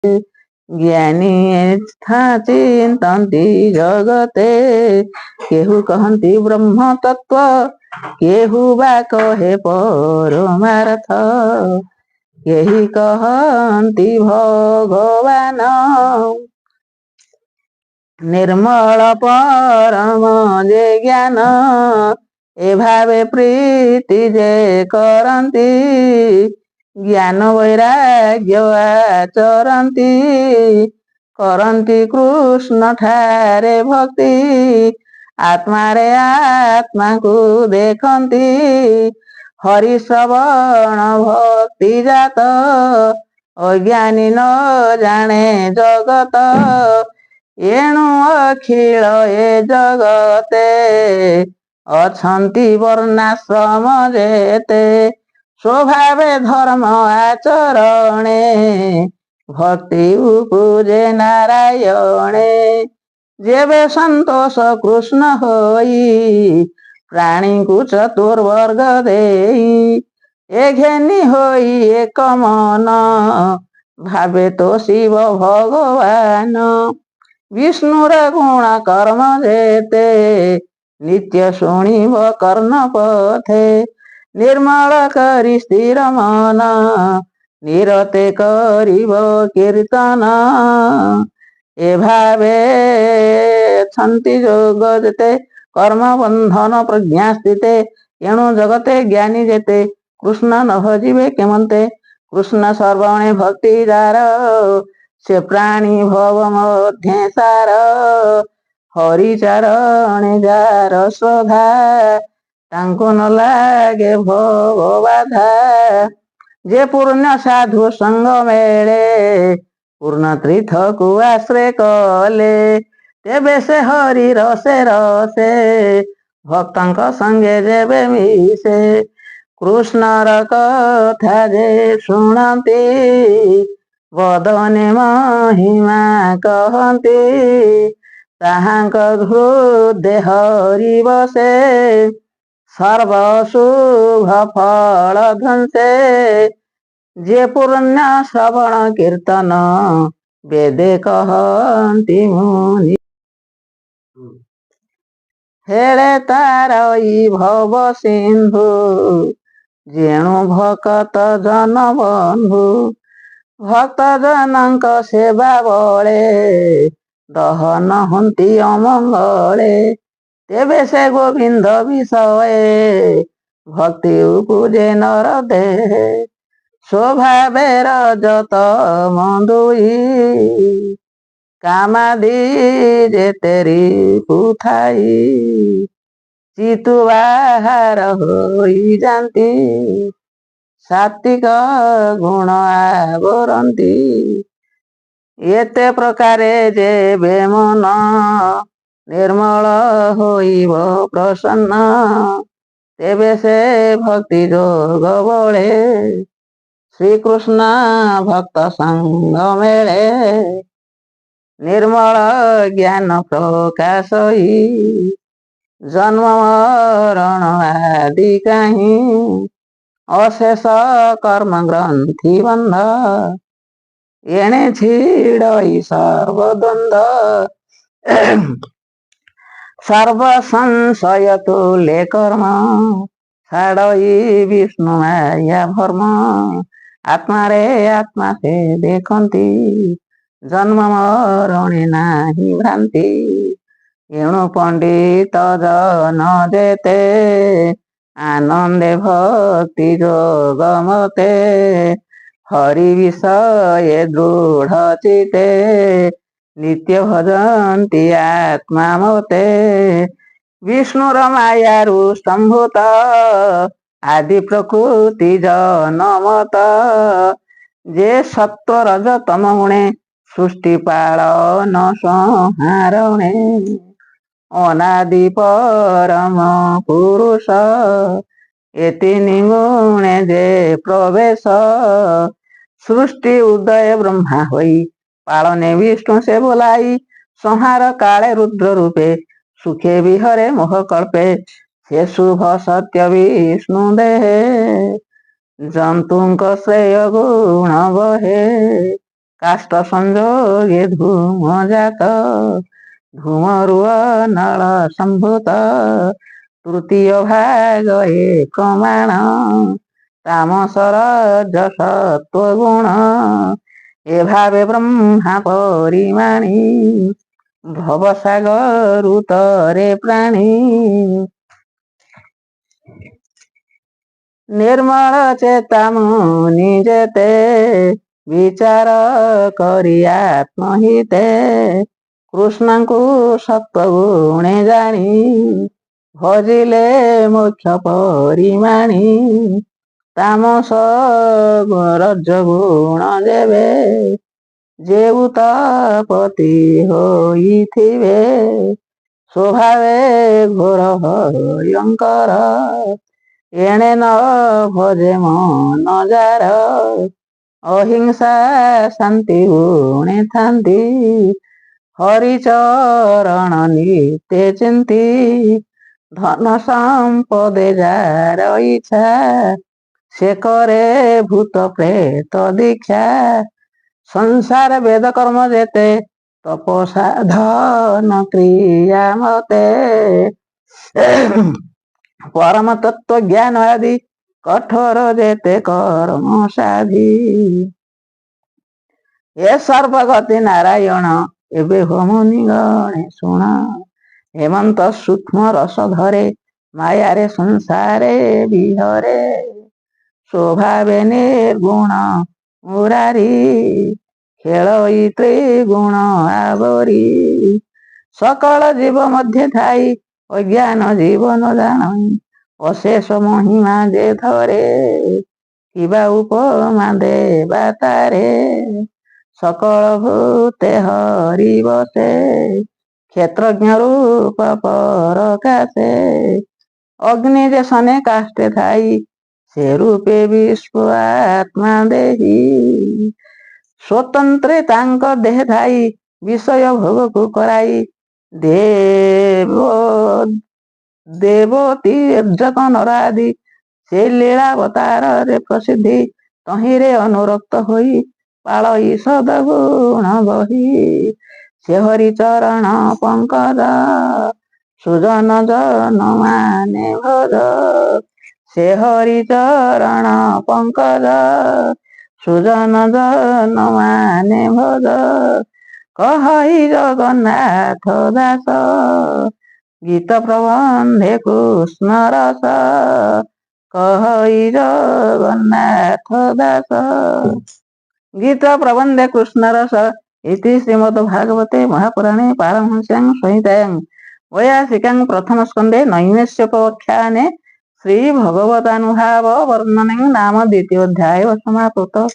ज्ञानी था चिंतन्ति जगते केहू कहती ब्रह्म तत्व केहू बा कहे परमार्थ केही कहती भगवान निर्मल परम जे ज्ञान ए भावे प्रीति जे करती ज्ञान वैराग्य आचरती करती कृष्ण ठारे भक्ति आत्मा रे आत्मा को देखती हरि श्रवण भक्ति जात अज्ञानी न जाने जगत एणु अखिल ए जगते अछंती वर्णाश्रम जेते स्वभावे धर्म आचरणे भक्ति उपजे नारायणे जेबे संतोष कृष्ण होई प्राणी को चतुर्वर्ग देई ए घेनी होई एक मन भावे तो शिव भगवान विष्णुर गुण कर्म जेते नित्य शुणिब कर्ण पथे निर्मल करी स्थिर मन निरते करिब कीर्तन ए भावे छन्ति जोग जेते कर्म बंधन प्रज्ञा स्थिते एणु जगते ज्ञानी जेते कृष्ण न भजिबे केमन्ते कृष्ण सर्वणे भक्ति जार से प्राणी भव मध्ये सार हरिचरणे जार श्रद्धा तांको न लागे भव बाधा जे पूर्ण साधु संग मेले पूर्ण तीर्थ को आश्रय कले तेबे से हरि रसे रसे भक्तंक संगे जेबे मिसे कृष्णर कथा जे शुणती बदने महिमा कहती ताहांक हृदय हरि बसे सर्व शुभ फल ध्वंसे जे पूर्ण श्रवण कीर्तन वेदे कहती मुनि हेले तार ई भव सिंधु जेणु भक्त जन बंधु भक्त जनक सेवा बळे दहन हंती अमंगळे तेबे से गोविंद विषये भक्ति उपजे नर देहे स्वभावे रजत मधुई कामादि जे तेरी पुथाई चितु बाहर होई जाती सात्विक गुण आवरती एते प्रकारे जेबे मन निर्मल होइब प्रसन्न तेबे से भक्ति जोग बळे श्रीकृष्ण भक्त संग मेळे निर्मल ज्ञान प्रकाशई जन्म मरण आदि कहीं अशेष कर्म ग्रंथि बंध एणे छिड़ई सर्वद्वंद सर्व संशय तुले कर्म छाड़ई विष्णु माया भर्म आत्मा रे आत्मा से देखती जन्म मरणे नाही भ्रांति एणु पंडित जन जेते आनंदे भक्ति जोग मते हरि विषय दृढ़ चिते नित्य भजन्ति आत्मा मते विष्णुर मायारु स्तंभुत आदि प्रकृति जनमत जे सत्व रज तम गुणे सृष्टि पालन संहारणे अनादि परम पुरुष एति निगुणे जे प्रवेश सृष्टि उदय ब्रह्मा होई पालने विष्णु से बोलाई संहार काले रुद्र रूपे सुखे विहरे मोह कल्पे से शुभ सत्य विष्णु देहे जंतुंक श्रेय गुण बहे କାଷ୍ଠ ସଂଯୋଗେ ଧୂମ ଜାତ ଧୂମରୁ ନଳ ସମ୍ଭୂତ ତୃତୀୟ ଭାଗ ଏକମାଣ ତାମସର ଯଶତ୍ଵ ଗୁଣ ଏଭାବେ ବ୍ରହ୍ମା ପରିମାଣି ଭବସାଗରୁତରେ ପ୍ରାଣୀ ନିର୍ମଳ ଚେତାମୁନି ଯେତେ ବିଚାର କରି ଆତ୍ମହିତେ କୃଷ୍ଣଙ୍କୁ ସତ୍ୱଗୁଣେ ଜାଣି ଭଜିଲେ ମୋକ୍ଷ ପରିମାଣି ତାମସ ରଜଗୁଣ ଯେବେ ଯେଉ ତପତି ହୋଇଥିବେ ସ୍ୱଭାବେ ଘୋର ଭୟଙ୍କର ଏଣେ ନ ଭଜେ ମନ ଯାର ଅହିଂସା ଶାନ୍ତି ଗୁଣେ ଥାନ୍ତି ହରିଚରଣ ନିତେ ଚିନ୍ତି ଧନ ସମ୍ପଦେ ଯାର ଇଚ୍ଛା ସେ କରେ ଭୂତ ପ୍ରେତ ଦୀକ୍ଷା ସଂସାର ବେଦ କର୍ମ ଯେତେ ତପସାଧନ କ୍ରିୟା ମତେ ପରମ ତତ୍ଵ ଜ୍ଞାନ ଆଦି କଠୋର ଯେତେ କର୍ମ ସାଧି ଏ ସର୍ବଗତି ନାରାୟଣ ଏବେ ହୋମୁନି ଗଣେ ଶୁଣ ହେମନ୍ତ ସୂକ୍ଷ୍ମ ରସ ଧରେ ମାୟାରେ ସଂସାରେ ବିହରେ ସ୍ୱଭାବେ ନିର୍ଗୁଣ ମୁରାରୀ ଖେଳଇ ତ୍ରିଗୁଣ ଆବରି ସକଳ ଜୀବ ମଧ୍ୟ ଥାଇ ଅଜ୍ଞାନ ଜୀବନ ଜାଣଇ ଅଶେଷ ମହିମା ଯେ ଧରେ କିବା ଉପମା ଦେବା ତାରେ ସକଳ ଭୂତେ ହରି ବସେ କ୍ଷେତ୍ରଜ୍ଞ ରୂପ ପରକାଶେ ଅଗ୍ନି ଯେ ସନେ କାଷ୍ଟେ ଥାଇ ସେ ରୂପେ ବିଶ୍ୱ ଆତ୍ମା ଦେହି ସ୍ୱତନ୍ତ୍ରେ ତାଙ୍କ ଦେହ ଥାଇ ବିଷୟ ଭୋଗକୁ କରାଇ ଦେବତୀ ଯକ ନର ଆଦି ସେ ଲୀଳାବତାରରେ ପ୍ରସିଦ୍ଧି ତହିଁରେ ଅନୁରକ୍ତ ହୋଇ ପାଳଇ ସଦଗୁଣ ବହି ସେ ହରିଚରଣ ପଙ୍କଜ ସୁଜନ ଜନ ମାନେ ଭଜ ସେ ହରିଚରଣ ପଙ୍କଜ ସୁଜନ ଜନ ମାନେ ଭଜ କହଇ ଜଗନ୍ନାଥ ଦାସ ଗୀତ ପ୍ରବନ୍ଧେ କୃଷ୍ଣ ରସ କହଇ ଜଗନ୍ନାଥ ଦାସ ଗୀତ ପ୍ରବନ୍ଧେ କୃଷ୍ଣ ରସ ଇତି ଶ୍ରୀମଦ୍ ଭାଗବତେ ମହାପୁରାଣେ ପାରମହଂସ୍ୟାଂ ସଂହିତାୟାଂ ବୟାସିକାଂ ପ୍ରଥମ ସ୍କନ୍ଧେ ନୈମିଷ୍ୟୋପାଖ୍ୟାନେ ଶ୍ରୀ ଭଗବତାନୁଭାବ ବର୍ଣ୍ଣନେ ନାମ ଦ୍ୱିତୀୟୋଧ୍ୟାୟ ସମାପ୍ତ।